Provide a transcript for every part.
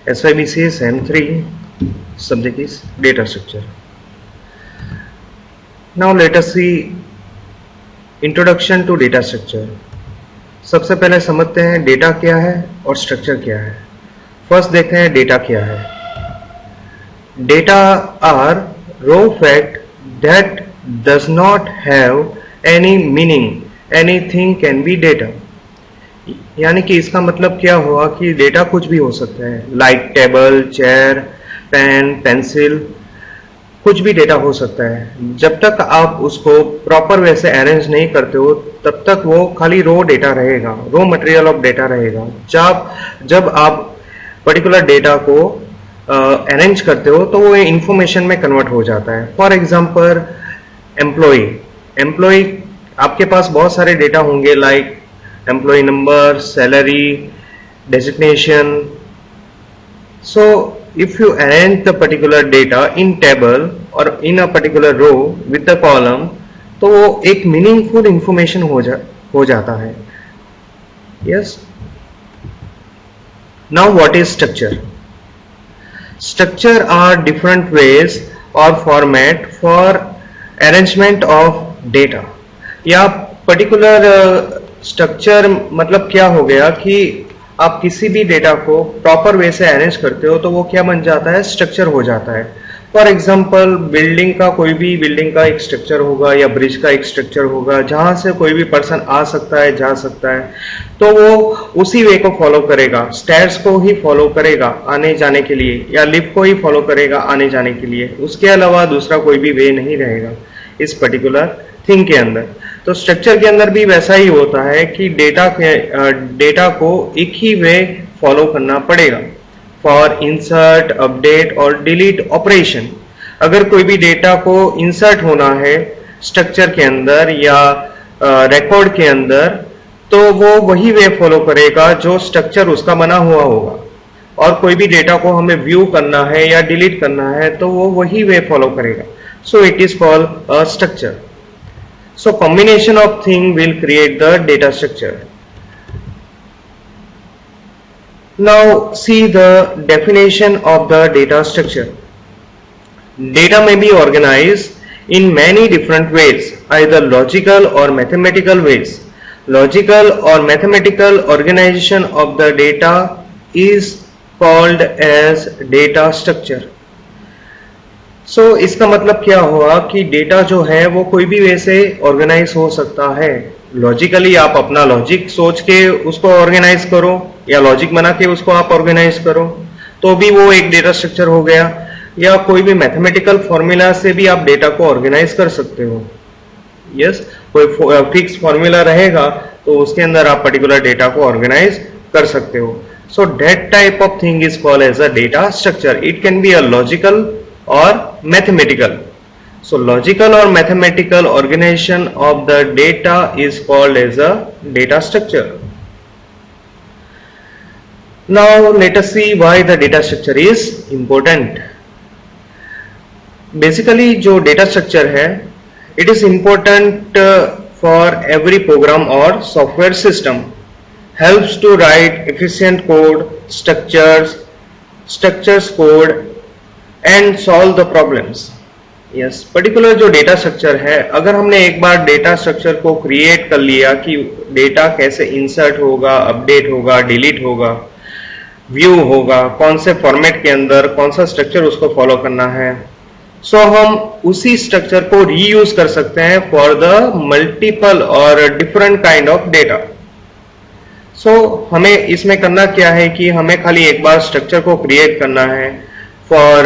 SYBCS M3 subject is data structure. Now let us see introduction to data structure. सबसे पहले समझते हैं data क्या है और स्ट्रक्चर क्या है. फर्स्ट देखते हैं डेटा क्या है. Data are raw fact that does not have any meaning. Anything can be data. यानी कि इसका मतलब क्या हुआ कि डेटा कुछ भी हो सकता है, like table, chair, pen, pencil, कुछ भी डेटा हो सकता है. जब तक आप उसको प्रॉपर वे से अरेंज नहीं करते हो तब तक वो खाली रो डेटा रहेगा, रो मटेरियल ऑफ डेटा रहेगा. जब आप पर्टिकुलर डेटा को अरेंज करते हो तो वो इंफॉर्मेशन में कन्वर्ट हो जाता है. फॉर एग्जांपल एम्प्लॉय आपके पास बहुत सारे डेटा होंगे, like employ number, salary, designation. So if you arrange the particular data in table or in a particular row with the column, तो वो एक meaningful information हो जाता है. Yes. Now what is structure? Structure are different ways or format for arrangement of data. या particular structure मतलब क्या हो गया कि आप किसी भी डेटा को प्रॉपर वे से अरेंज करते हो तो वो क्या बन जाता है, स्ट्रक्चर हो जाता है. फॉर एग्जांपल बिल्डिंग का कोई भी बिल्डिंग का एक स्ट्रक्चर होगा या ब्रिज का एक स्ट्रक्चर होगा, जहां से कोई भी पर्सन आ सकता है, जा सकता है, तो वो उसी वे को फॉलो करेगा. स्टेयर्स को ही फॉलो करेगा आने जाने के लिए, या लिफ्ट को ही फॉलो करेगा आने जाने के लिए. उसके अलावा दूसरा कोई भी वे नहीं रहेगा इस पर्टिकुलर थिंग के अंदर. तो स्ट्रक्चर के अंदर भी वैसा ही होता है कि डेटा को एक ही वे फॉलो करना पड़ेगा फॉर इंसर्ट, अपडेट और डिलीट ऑपरेशन. अगर कोई भी डेटा को इंसर्ट होना है स्ट्रक्चर के अंदर या रिकॉर्ड के अंदर, तो वो वही वे फॉलो करेगा जो स्ट्रक्चर उसका बना हुआ होगा. और कोई भी डेटा को हमें व्यू करना है या डिलीट करना है तो वो वही वे फॉलो करेगा. So it is called a structure. So combination of thing will create the data structure. Now see the definition of the data structure. Data may be organized in many different ways, either logical or mathematical ways. Logical or mathematical organization of the data is called as data structure. सो इसका मतलब क्या हुआ कि data जो है वो कोई भी वे से ऑर्गेनाइज हो सकता है. लॉजिकली आप अपना लॉजिक सोच के उसको ऑर्गेनाइज करो या लॉजिक बना के उसको आप ऑर्गेनाइज करो तो भी वो एक डेटा स्ट्रक्चर हो गया. या कोई भी मैथमेटिकल फॉर्मूला से भी आप डेटा को ऑर्गेनाइज कर सकते हो. यस, कोई फिक्स फॉर्मूला रहेगा तो उसके अंदर आप पर्टिकुलर डेटा को ऑर्गेनाइज कर सकते हो. So that type of thing is called as a data structure. It can be a logical or mathematical. So logical or mathematical organization of the data is called as a data structure. Now let us see why the data structure is important. Basically जो data structure है, it is important for every program or software system. Helps to write efficient code, structures code and solve the problems. Yes, particular जो data structure है, अगर हमने एक बार data structure को create कर लिया कि डेटा कैसे इंसर्ट होगा, अपडेट होगा, डिलीट होगा, व्यू होगा, कौन से फॉर्मेट के अंदर कौन सा स्ट्रक्चर उसको फॉलो करना है, सो हम उसी स्ट्रक्चर को रीयूज कर सकते हैं फॉर द मल्टीपल और डिफरेंट काइंड ऑफ डेटा. सो हमें इसमें करना क्या है कि हमें खाली एक बार स्ट्रक्चर को क्रिएट करना है फॉर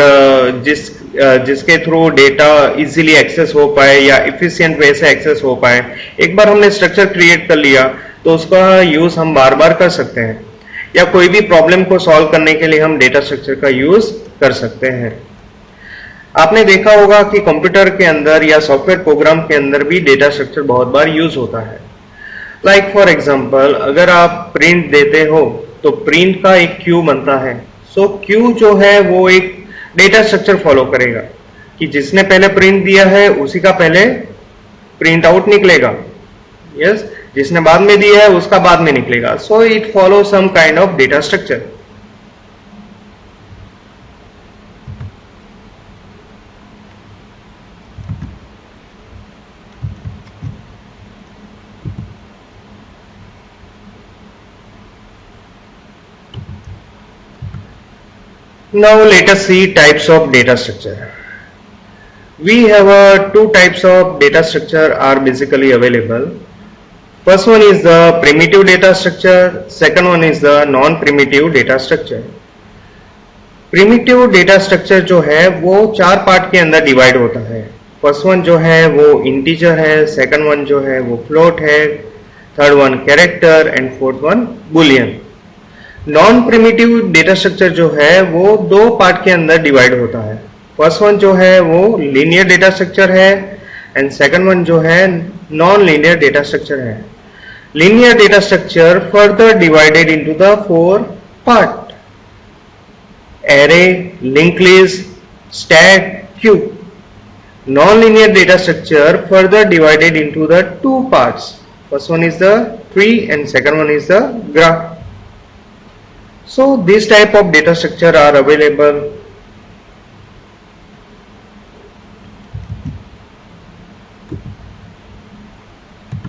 जिसके थ्रू डेटा इजीली एक्सेस हो पाए या इफिशिएंट वे से एक्सेस हो पाए. एक बार हमने स्ट्रक्चर क्रिएट कर लिया तो उसका यूज हम बार बार कर सकते हैं, या कोई भी प्रॉब्लम को सॉल्व करने के लिए हम डेटा स्ट्रक्चर का यूज कर सकते हैं. आपने देखा होगा कि कंप्यूटर के अंदर या सॉफ्टवेयर प्रोग्राम के अंदर भी डेटा स्ट्रक्चर बहुत बार यूज होता है. लाइक फॉर एग्जांपल अगर आप प्रिंट देते हो तो प्रिंट का एक क्यू बनता है. सो क्यू जो है वो एक डेटा स्ट्रक्चर फॉलो करेगा कि जिसने पहले प्रिंट दिया है उसी का पहले प्रिंट आउट निकलेगा. यस, जिसने बाद में दिया है उसका बाद में निकलेगा. So it follow some kind of data structure. Now let us see types of data structure. We have two types of data structure are basically available. First one is the primitive data structure, second one is the non-primitive data structure. Primitive data structure जो है वो 4 part के अंदर divide होता है. First one जो है वो इंटीजर है, सेकंड वन जो है वो फ्लोट है, third one character and fourth one Boolean. Non primitive data structure जो है वो 2 पार्ट के अंदर डिवाइड होता है. फर्स्ट वन जो है वो लीनियर डेटा स्ट्रक्चर है एंड सेकंड वन जो है नॉन लीनियर डेटा स्ट्रक्चर है. Linear data structure further divided into the 4 part: array, linked list, stack, queue. Non-linear data structure further divided into the 2 parts. First one is the tree and second one is the graph. So this type of data structure are available